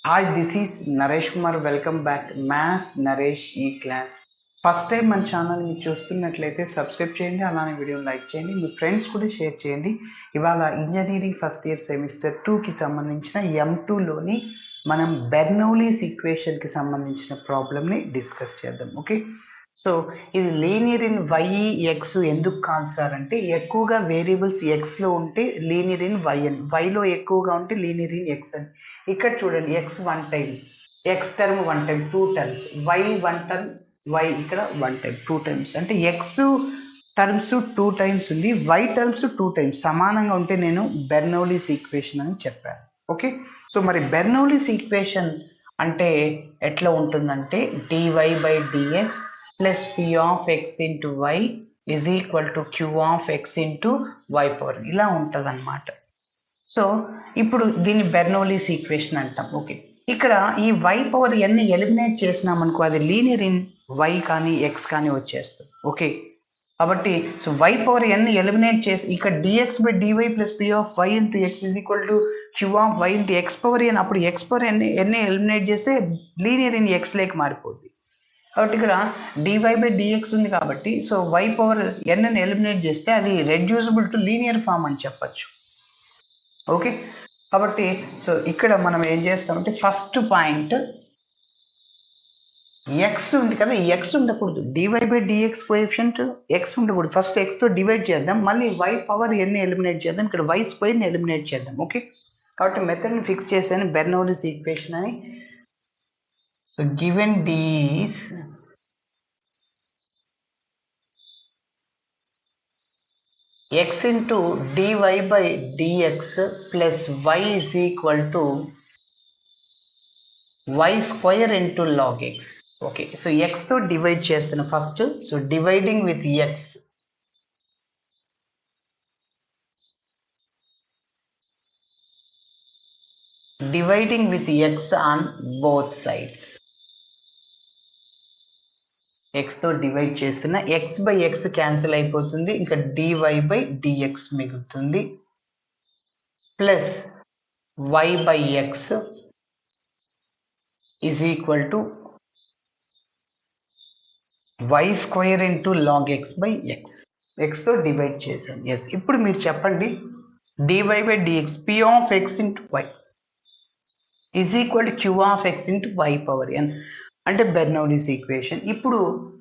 Hi, this is Naresh Kumar. Welcome back. Maths Naresh E-Class. First time మన channel మీరు చూస్తున్నట్లయితే subscribe చేయండి, అలానే వీడియోని లైక్ చేయండి, మీ ఫ్రెండ్స్ కూడా షేర్ చేయండి. ఇవాళ ఇంజనీరింగ్ ఫస్ట్ ఇయర్ సెమిస్టర్ 2కి సంబంధించిన M2లోని మనం బెర్నౌలీస్ ఈక్వేషన్కి సంబంధించిన ప్రాబ్లమ్ని డిస్కస్ చేద్దాం. ఓకే, సో ఇది లీనియర్ ఇన్ వై ఎక్స్ ఎందుకు కాదు సార్ అంటే, ఎక్కువగా వేరియబుల్స్ ఎక్స్లో ఉంటే లీనియర్ ఇన్ వై అని, వైలో ఎక్కువగా ఉంటే లీనియర్ ఇన్ ఎక్స్ అని. ఇక్కడ చూడండి, x one time, x term one time, two terms, y one term, y ఇక్కడ వన్ టైం, టూ టైమ్స్. అంటే ఎక్స్ టర్మ్స్ టూ టైమ్స్ ఉంది, వై టర్మ్స్ టూ టైమ్స్ సమానంగా ఉంటే నేను బెర్నౌలీస్ ఈక్వేషన్ అని చెప్పాను. ఓకే, సో మరి బెర్నౌలీస్ ఈక్వేషన్ అంటే ఎట్లా ఉంటుందంటే, dy by dx plus P of x into y is equal to queue of x into y power, ఇలా ఉంటుంది అన్నమాట. సో ఇప్పుడు దీన్ని బెర్నౌలీస్ ఈక్వేషన్ అంటాం. ఓకే, ఇక్కడ ఈ వై పవర్ ఎన్ని ఎలిమినేట్ చేసినామనుకో, అది లీనియర్ ఇన్ వై కానీ ఎక్స్ కానీ వచ్చేస్తుంది. ఓకే, కాబట్టి సో వై పవర్ ఎన్ని ఎలిమినేట్ చేసి ఇక్కడ dx by dy plus P of y into x is equal to queue of y into x power n. అప్పుడు ఎక్స్ పవర్ ఎన్ని ఎలిమినేట్ చేస్తే లీనియర్ ఇన్ ఎక్స్ లేక మారిపోద్ది. కాబట్టి ఇక్కడ డివై బై డిఎక్స్ ఉంది కాబట్టి, సో వై పవర్ ఎన్ని ఎలిమినేట్ చేస్తే అది రెడ్యూసిబుల్ టు లీనియర్ ఫామ్ అని చెప్పచ్చు. ఓకే, కాబట్టి సో ఇక్కడ మనం ఏం చేస్తామంటే, ఫస్ట్ పాయింట్ ఎక్స్ ఉంది కదా, ఈ ఎక్స్ ఉండకూడదు, dy by dx coefficient x ఉండకూడదు. ఫస్ట్ ఎక్స్తో డివైడ్ చేద్దాం, మళ్ళీ వై పవర్ ఎన్ని ఎలిమినేట్ చేద్దాం, ఇక్కడ వై స్క్వేర్ని ఎలిమినేట్ చేద్దాం. ఓకే, కాబట్టి మెథడ్ని ఫిక్స్ చేశాను, బెర్నౌలీస్ ఈక్వేషన్ అని. So given these x into dy by dx plus y is equal to y square into log x. Okay, so x తో డివైడ్ చేస్తున్నా first. So dividing with x, dividing with x on both sides. ఎక్స్తో divide చేస్తున్నా, x by x cancel అయిపోతుంది, ఇంకా dy by dx మిగులుతుంది, plus y by x is equal to y square into log x by x. ఎక్స్తో divide చేశాను. Yes, ఇప్పుడు మీరు చెప్పండి, dy by dx P of x into y is equal to queue of x into y power n అంటే Bernoulli's equation. ఇప్పుడు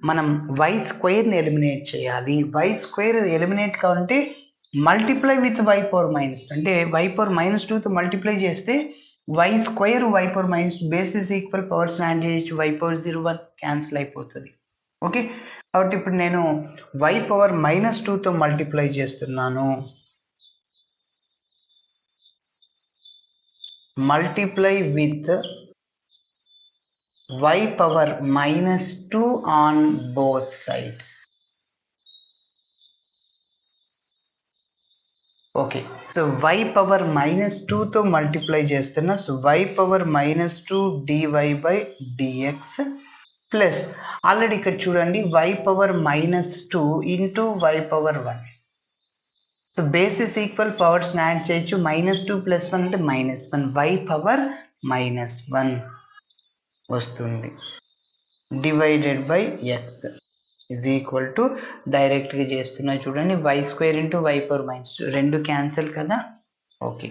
మనం y స్క్వేర్ని eliminate చేయాలి. వై స్క్వేర్ ఎలిమినేట్ కావాలంటే multiply with y power minus, అంటే వై పవర్ మైనస్ 2తో multiply చేస్తే y square y power minus basis equal powers add చేయొచ్చు, వై పవర్ 0 1 క్యాన్సిల్ అయిపోతుంది. ఓకే, కాబట్టి ఇప్పుడు నేను వై పవర్ మైనస్ 2తో మల్టిప్లై చేస్తున్నాను, multiply with y power minus 2 on both sides. Okay, so y power minus 2తో multiply చేస్తున్నా, so y power minus 2 dy by dx plus already ఇక్కడ చూడండి y power minus 2 into y power 1. So basis equal powers add చేయొచ్చు, -2 + 1 అంటే -1, y power -1 వస్తుంది, divided by x is equal to, డైరెక్ట్గా చేస్తున్నా చూడండి, y square into y power minus 2 రెండు cancel కదా. ఓకే,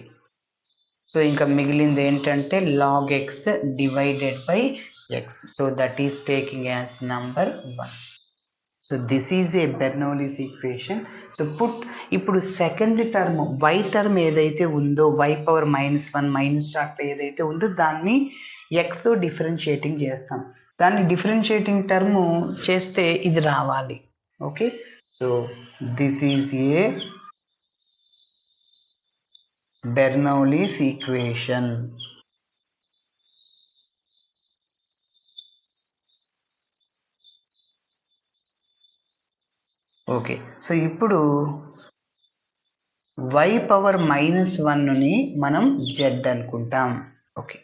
సో ఇంకా మిగిలింది ఏంటంటే log x divided by x, so that is taking as number 1. So this is a Bernoulli's equation. So ఇప్పుడు second term y term ఏదైతే ఉందో, why power -1 minus అట్లా ఏదైతే ఉందో దాన్ని ఎక్స్తో డిఫరెన్షియేటింగ్ చేస్తాం. దాన్ని డిఫరెన్షియేటింగ్ టర్మ్ చేస్తే ఇది రావాలి. Okay, so this is a Bernoulli's equation. Okay, so ఇప్పుడు వై పవర్ -1ని మనం జెడ్ అనుకుంటాం. ఓకే,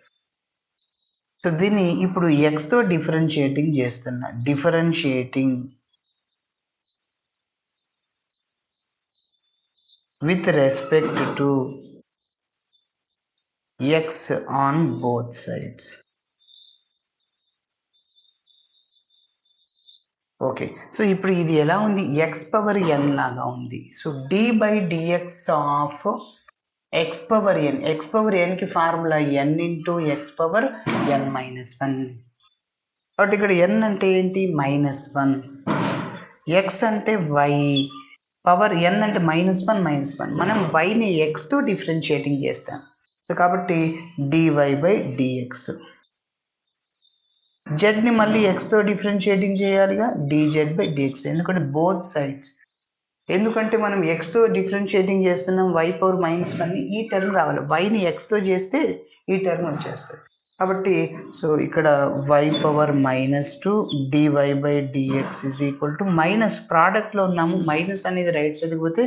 సో దీన్ని ఇప్పుడు ఎక్స్తో డిఫరెన్షియేటింగ్ చేస్తున్నా, differentiating with respect to x on both sides. Okay, so ఇప్పుడు ఇది ఎలా ఉంది, ఎక్స్ పవర్ ఎన్ లాగా ఉంది. So d by dx of x power n, x power ఎన్కి formula n into x power n minus one. కాబట్టి ఇక్కడ ఎన్ అంటే ఏంటి, -1, ఎక్స్ అంటే వై, పవర్ ఎన్ అంటే -1 మనం వైని ఎక్స్తో డిఫరెన్షియేటింగ్ చేస్తాం. సో కాబట్టి డివై బై డిఎక్స్, జెడ్ని మళ్ళీ ఎక్స్తో డిఫరెన్షియేటింగ్ చేయాలిగా, డిజెడ్ బై డిఎక్స్. ఎందుకంటే బోత్ సైడ్స్, ఎందుకంటే మనం ఎక్స్తో డిఫరెన్షియేటింగ్ చేస్తున్నాం, వై పవర్ -1 ఈ టర్మ్ రావాలి, వైని ఎక్స్తో చేస్తే ఈ టర్మ్ వచ్చేస్తుంది. కాబట్టి సో ఇక్కడ y power -2 dy by dx is equal to minus, ప్రోడక్ట్లో ఉన్నాము, మైనస్ అనేది రైట్ సైడ్కి పోతే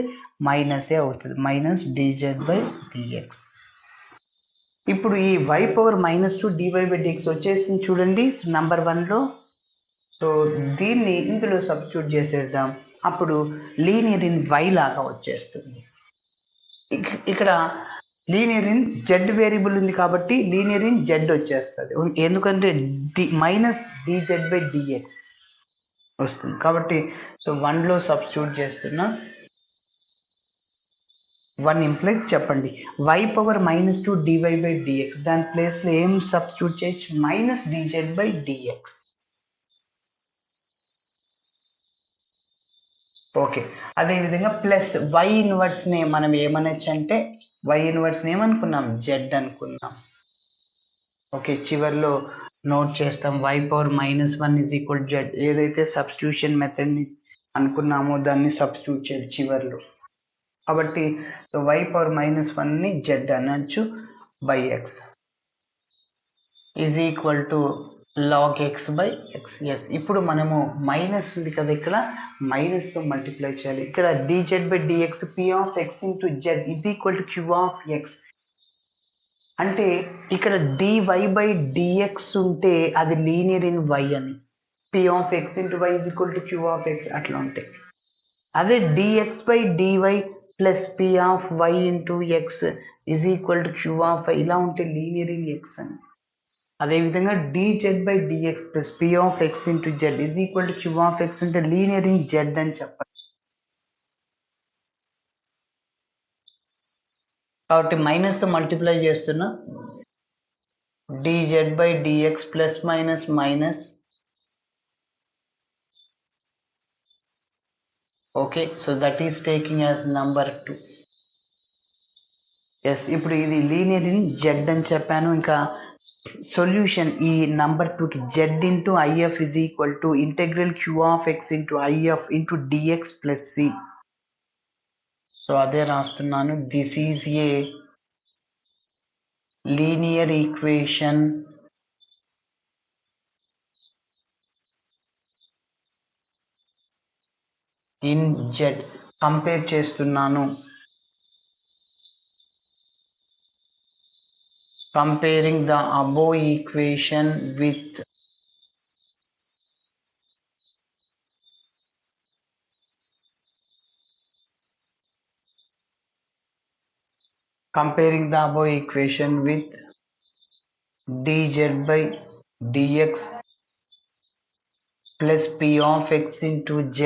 మైనసే అవుతుంది, మైనస్ డిజెడ్ బై డిఎక్స్. ఇప్పుడు ఈ y power -2 dy by dx వచ్చేసింది చూడండి నంబర్ 1లో. సో దీన్ని ఇందులో సబ్స్టిట్యూట్ చేసేద్దాం, అప్పుడు లీనియర్ ఇన్ వై లాగా వచ్చేస్తుంది. ఇక్కడ లీనియర్ ఇన్ జెడ్ వేరియబుల్ ఉంది కాబట్టి లీనియర్ ఇన్ జెడ్ వచ్చేస్తుంది, ఎందుకంటే మైనస్ డిజెడ్ బై డిఎక్స్ వస్తుంది. కాబట్టి సో 1లో సబ్స్టిట్యూట్ చేస్తున్నా, 1 ఇంప్లైస్ చెప్పండి y power -2 dy by dx, దాని ప్లేస్లో ఏం సబ్స్టిట్యూట్ చేయొచ్చు, minus dz by dx. Okay, అదేవిధంగా ప్లస్ వై ఇన్వర్స్ని మనం ఏమనొచ్చు అంటే, వై ఇన్వర్స్ని ఏమనుకున్నాం, జెడ్ అనుకున్నాం. ఓకే, చివరిలో నోట్ చేస్తాం y power -1 is equal z, ఏదైతే సబ్స్టిట్యూషన్ మెథడ్ని అనుకున్నామో దాన్ని సబ్స్టిట్యూట్ చేయాలి చివరిలో. కాబట్టి సో వై పవర్ -1ని జెడ్ అనొచ్చు by x is equal to log x by x. Yes, ఇప్పుడు మనము మైనస్ ఉంది కదా, ఇక్కడ మైనస్తో మల్టిప్లై చేయాలి. ఇక్కడ dz by dx P of x into z is equal to queue of x, అంటే ఇక్కడ డివై బై డిఎక్స్ ఉంటే అది లీనియర్ ఇన్ వై అని, P of x into y is equal to queue of x అట్లా ఉంటాయి. అదే dx by dy plus P of y into x is equal to queue of y ఇలా ఉంటే linear in x అని. అదేవిధంగా dz by dx plus P of x into z is equal to queue of x అంటే linear in z అని చెప్పచ్చు. కాబట్టి మైనస్తో multiply చేస్తున్నా, dz by dx plus minus minus. Okay, so that is taking as number 2. Yes, ఇప్పుడు ఇది linear in z అని చెప్పాను. ఇంకా సొల్యూషన్ ఈ నంబర్ 2కి z into IF is equal to integral Q of x into IF into dx plus C. So అదే రాస్తున్నాను, this is a linear equation in z. Compare చేస్తున్నాను, comparing the above equation with dz by dx plus p of x into z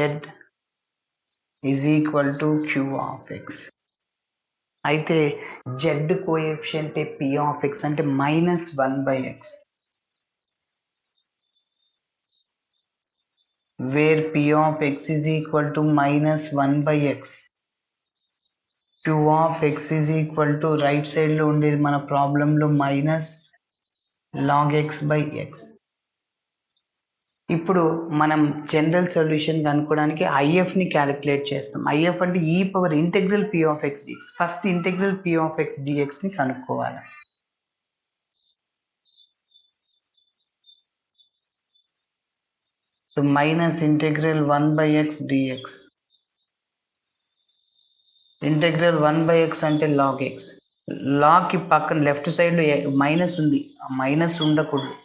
is equal to q of x. అయితే z coefficient p of x అంటే -1/x, where p of x is equal to -1/x, q of x is equal to right side లో ఉండేది మన ప్రాబ్లంలో minus log x by x. ఇప్పుడు మనం general solution కనుక్కోవడానికి ఐఎఫ్ని calculate చేస్తాం. ఐఎఫ్ అంటే e power integral p of x dx. First integral p of x డిఎక్స్ని కనుక్కోవాలి. So minus integral 1/x dx. Integral 1/x అంటే లాగ్ ఎక్స్. లాగ్కి పక్కన లెఫ్ట్ సైడ్లో మైనస్ ఉంది, మైనస్ ఉండకూడదు.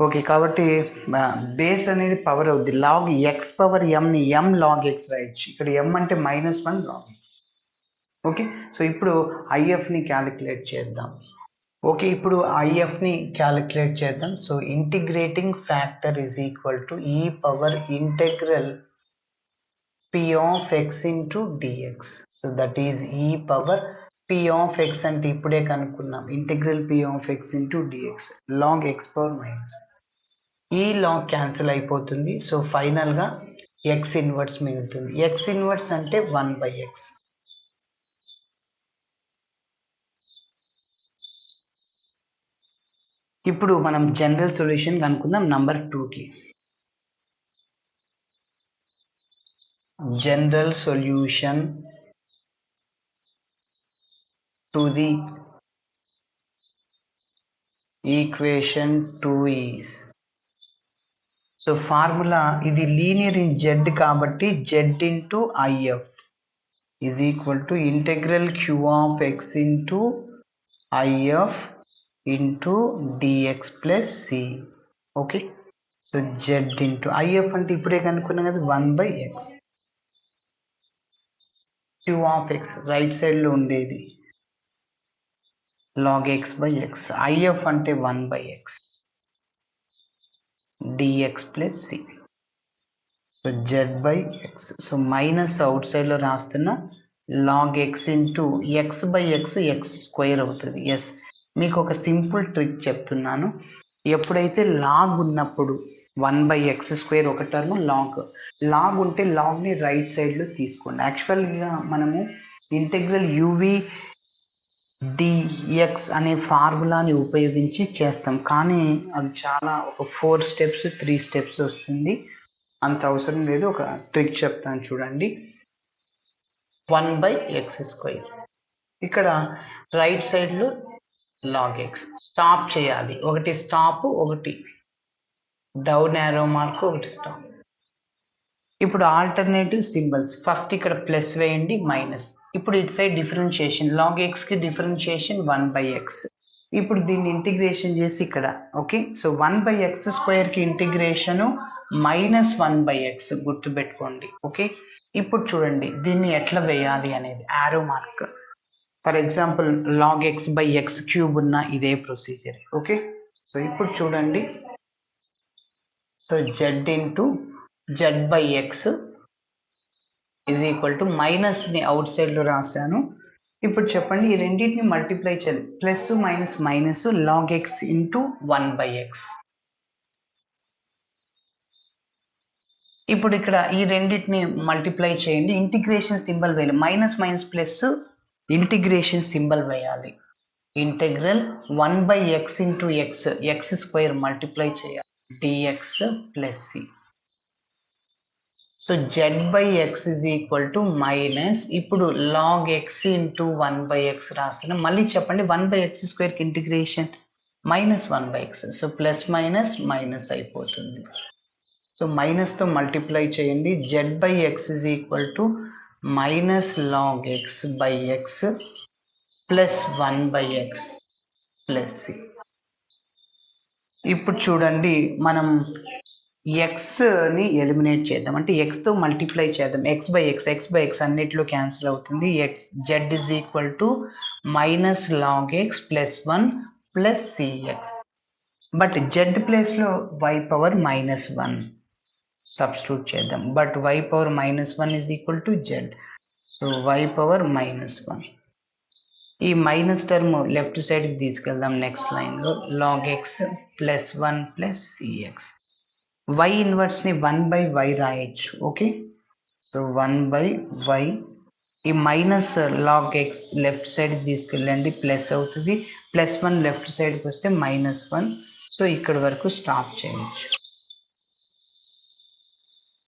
ఓకే, కాబట్టి బేస్ అనేది పవర్ అవుద్ది. లాగ్ ఎక్స్ పవర్ ఎంని ఎం లాగ్ ఎక్స్ రాయొచ్చు. ఇక్కడ ఎం అంటే -1 లాగ్ ఎక్స్. ఓకే, సో ఇప్పుడు ఐఎఫ్ని క్యాలిక్యులేట్ చేద్దాం. ఓకే, ఇప్పుడు ఐఎఫ్ని క్యాలిక్యులేట్ చేద్దాం. So integrating factor is equal to e power integral p of x into dx. So that is e power p of x అంటే ఇప్పుడే కనుక్కున్నాం, integral p of x into dx log x power minus. ఈ log cancel అయిపోతుంది. So ఫైనల్గా x inverse మిగులుతుంది. x inverse అంటే 1/x. ఇప్పుడు మనం జనరల్ సొల్యూషన్ కనుక్కుందాం నంబర్ 2కి. General solution to the equation 2 is, so formula ఇది లీనియర్ ఇన్ z కాబట్టి z into if is equal to integral q of x into if into dx plus c. Okay, so z into if అంటే ఇప్పుడే కనుక్కున్నాం కదా 1/x. q of x right side లో ఉండేది log x by x. if అంటే 1/x dx plus c. So z by x. So minus out side లో రాస్తున్న log x into x by x x square అవుతుంది. Yes, మీకు ఒక simple trick చెప్తున్నాను. ఎప్పుడైతే లాగ్ ఉన్నప్పుడు 1/x² ఒక టర్మ్, లాగ్ ఉంటే లాగ్ని రైట్ సైడ్లో తీసుకోండి. యాక్చువల్గా మనము ఇంటెగ్రల్ uv dx అనే ఫార్ములాని ఉపయోగించి చేస్తాం, కానీ అది చాలా ఒక 4 స్టెప్స్ 3 స్టెప్స్ వస్తుంది, అంత అవసరం లేదు. ఒక ట్రిక్ చెప్తాను చూడండి. 1/x². ఇక్కడ రైట్ సైడ్లో log x స్టాప్ చేయాలి. ఒకటి స్టాప్, ఒకటి డౌన్ యారో మార్క్, ఒకటి స్టాప్. ఇప్పుడు ఆల్టర్నేటివ్ సింబల్స్, ఫస్ట్ ఇక్కడ ప్లస్ వేయండి, మైనస్. ఇప్పుడు ఇటు సైడ్ డిఫరెన్షియేషన్, log xకి డిఫరెన్షియేషన్ 1/x. ఇప్పుడు దీన్ని ఇంటిగ్రేషన్ చేసి ఇక్కడ, ఓకే, సో 1/x²కి ఇంటిగ్రేషను -1/x గుర్తుపెట్టుకోండి. ఓకే, ఇప్పుడు చూడండి దీన్ని ఎట్లా వేయాలి అనేది, arrow mark. For example log x/x³ ఉన్న ఇదే ప్రొసీజర్. ఓకే, సో ఇప్పుడు చూడండి, so z into z/x is equal to మైనస్ని అవుట్ సైడ్లో రాశాను. ఇప్పుడు చెప్పండి, ఈ రెండింటిని మల్టిప్లై చేయాలి. Plus minus minus log x into 1/x. ఇప్పుడు ఇక్కడ ఈ రెండింటిని మల్టిప్లై చేయండి, ఇంటిగ్రేషన్ సింబల్ వేయాలి. Minus minus plus integration symbol వేయాలి. Integral 1/x into x² multiply చేయాలి, dx plus c. So z/x is equal to minus, ఇప్పుడు log x into 1/x రాస్తున్నాం. మళ్ళీ చెప్పండి, 1/x² integration -1/x. So plus minus minus అయిపోతుంది. సో మైనస్తో మల్టిప్లై చేయండి. z/x is equal to minus log x/x plus 1/x plus c. ఇప్పుడు చూడండి, మనం ఎక్స్ని ఎలిమినేట్ చేద్దాం, అంటే ఎక్స్తో మల్టిప్లై చేద్దాం. x/x అన్నిట్లో క్యాన్సిల్ అవుతుంది. z is equal to minus log x plus 1 plus cx. But z ప్లేస్లో y⁻−1 సబ్స్టిట్యూట్ చేద్దాం. But y⁻−1 is equal to z. So y⁻−1. ఈ మైనస్ టర్మ్ లెఫ్ట్ సైడ్కి తీసుకెళ్దాం. నెక్స్ట్ లైన్లో log x plus 1 plus cx. y ఇన్వర్స్ని 1/y రాయొచ్చు. Okay, so 1/y. ఈ minus log x left సైడ్కి తీసుకెళ్ళండి, ప్లస్ అవుతుంది. +1 లెఫ్ట్ సైడ్కి వస్తే -1. సో ఇక్కడ వరకు స్టాప్ చేయొచ్చు.